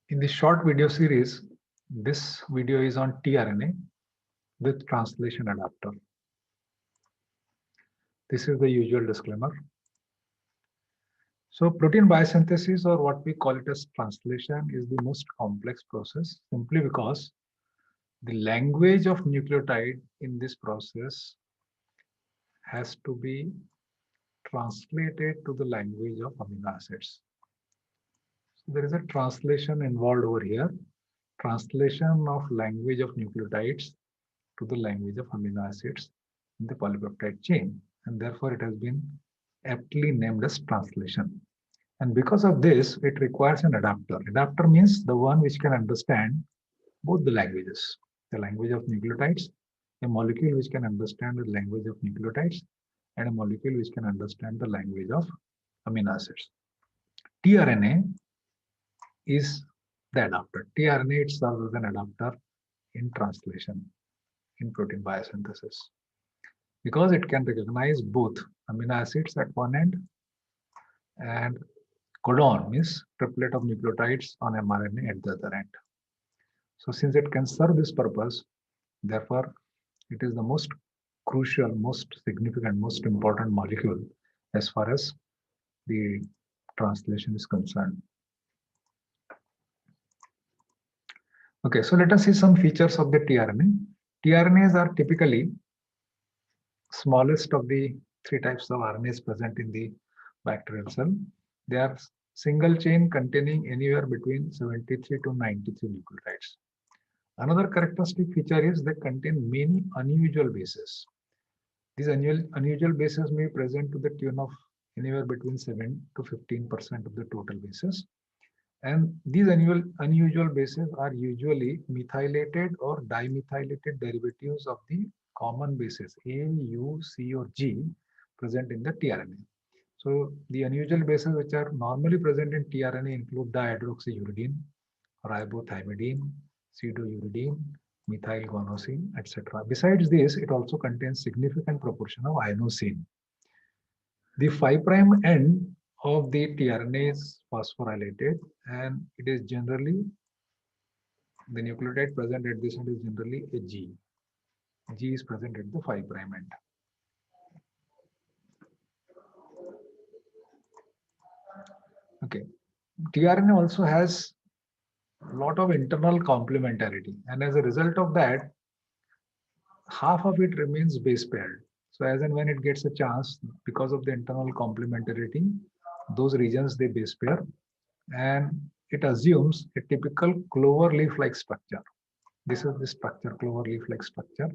In the short video series, this video is on tRNA with translation adapter. This is the usual disclaimer. So protein biosynthesis, or what we call it as translation, is the most complex process simply because the language of nucleotide in this process has to be translated to the language of amino acids. So there is a translation involved over here, translation of language of nucleotides to the language of amino acids in the polypeptide chain, and therefore it has been aptly named as translation. And because of this, it requires an adapter. Adapter means the one which can understand both the languages, the language of nucleotides, a molecule which can understand the language of nucleotides, and a molecule which can understand the language of amino acids. tRNA is the adapter. tRNA itself is an adapter in translation in protein biosynthesis because it can recognize both amino acids at one end and codon means triplet of nucleotides on mRNA at the other end. So since it can serve this purpose, therefore it is the most crucial, most significant, most important molecule as far as the translation is concerned. Okay, so let us see some features of the tRNA. tRNAs are typically smallest of the three types of RNAs present in the bacterial cell. They are single chain containing anywhere between 73 to 93 nucleotides. Another characteristic feature is they contain many unusual bases. These unusual bases may be present to the tune of anywhere between 7 to 15% of the total bases. And these unusual bases are usually methylated or dimethylated derivatives of the common bases A, U, C, or G present in the tRNA. So the unusual bases which are normally present in tRNA include dihydroxyuridine, ribothymidine, pseudouridine, methylguanosine, etc. Besides this, it also contains significant proportion of inosine. The 5' end of the tRNA is phosphorylated, and it is generally, the nucleotide present at this end is generally a G. G is present at the 5' end. Okay. tRNA also has a lot of internal complementarity, and as a result of that, half of it remains base paired. So as and when it gets a chance, because of the internal complementarity, those regions they base pair, and it assumes a typical clover leaf-like structure. This is the structure, clover leaf-like structure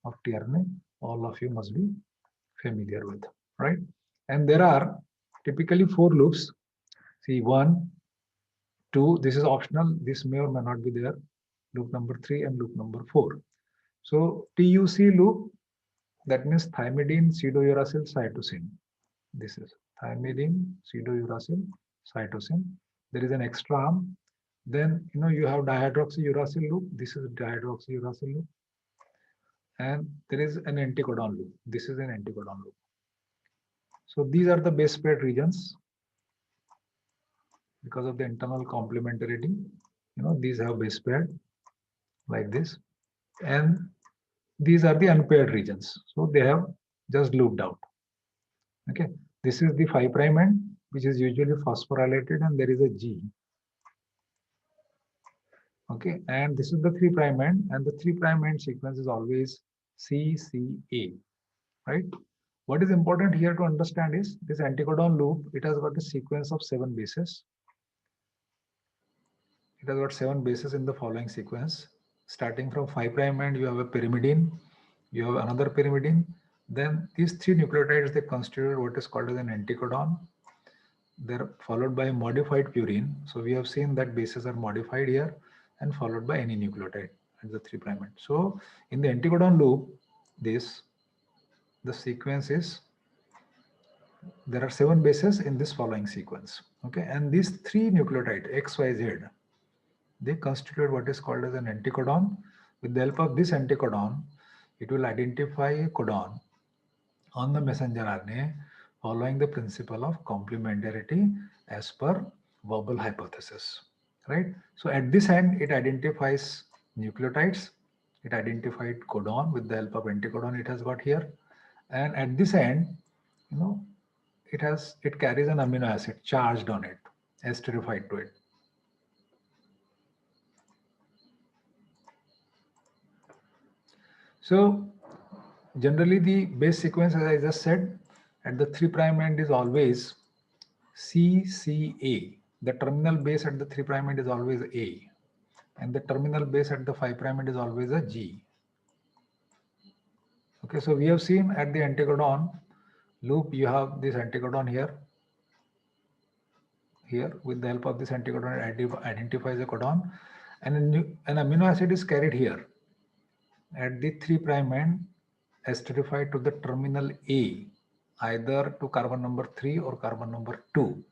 of tRNA. All of you must be familiar with, right? And there are typically 4 loops. See, 1, 2, this is optional. This may or may not be there. Loop number 3 and loop number 4. So TUC loop, that means thymidine, pseudouracil, cytosine. This is thymidine, pseudouracil, cytosine. There is an extra arm. Then you have dihydroxyuracil loop. This is dihydroxyuracil loop. And there is an anticodon loop. This is an anticodon loop. So these are the base paired regions. Because of the internal complementarity, these have base paired like this. And these are the unpaired regions. So they have just looped out. Okay. This is the 5' end, which is usually phosphorylated, and there is a G. Okay. And this is the 3' end, and the 3' end sequence is always CCA. Right. What is important here to understand is this anticodon loop, it has got a sequence of 7 bases. It has got 7 bases in the following sequence. Starting from 5' end, you have a pyrimidine, you have another pyrimidine. Then these 3 nucleotides, they constitute what is called as an anticodon. They're followed by a modified purine. So we have seen that bases are modified here and followed by any nucleotide at the 3' end. So in the anticodon loop, the sequence is, there are 7 bases in this following sequence. Okay, and these 3 nucleotides X, Y, Z, they constitute what is called as an anticodon. With the help of this anticodon, it will identify a codon on the messenger RNA following the principle of complementarity as per Verbal hypothesis. right? So at this end, it identifies nucleotides. It identified codon with the help of anticodon it has got here. And at this end, you know, it carries an amino acid charged on it, esterified to it. So generally the base sequence, as I just said, at the 3' end is always CCA. The terminal base at the 3' end is always A, and the terminal base at the 5' end is always a G. Okay, so we have seen at the anticodon loop, you have this anticodon here with the help of this anticodon, it identifies a codon, and an amino acid is carried here at the 3' end, esterified to the terminal A, either to carbon number 3 or carbon number 2.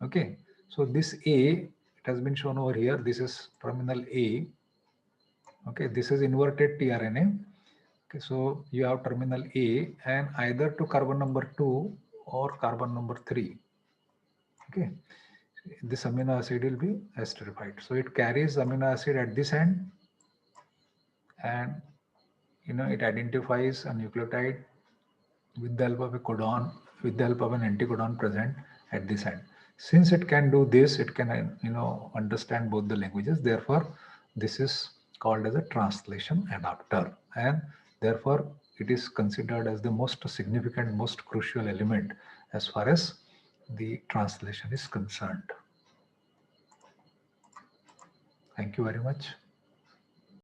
Okay, so this A, it has been shown over here. This is terminal A. Okay, this is inverted tRNA. Okay, so you have terminal A and either to carbon number 2 or carbon number 3. Okay, this amino acid will be esterified. So it carries amino acid at this end, and it identifies a nucleotide with the help of a codon, with the help of an anticodon present at this end. Since it can do this, it can understand both the languages. Therefore, this is called as a translation adapter, and therefore it is considered as the most significant, most crucial element as far as the translation is concerned. Thank you very much.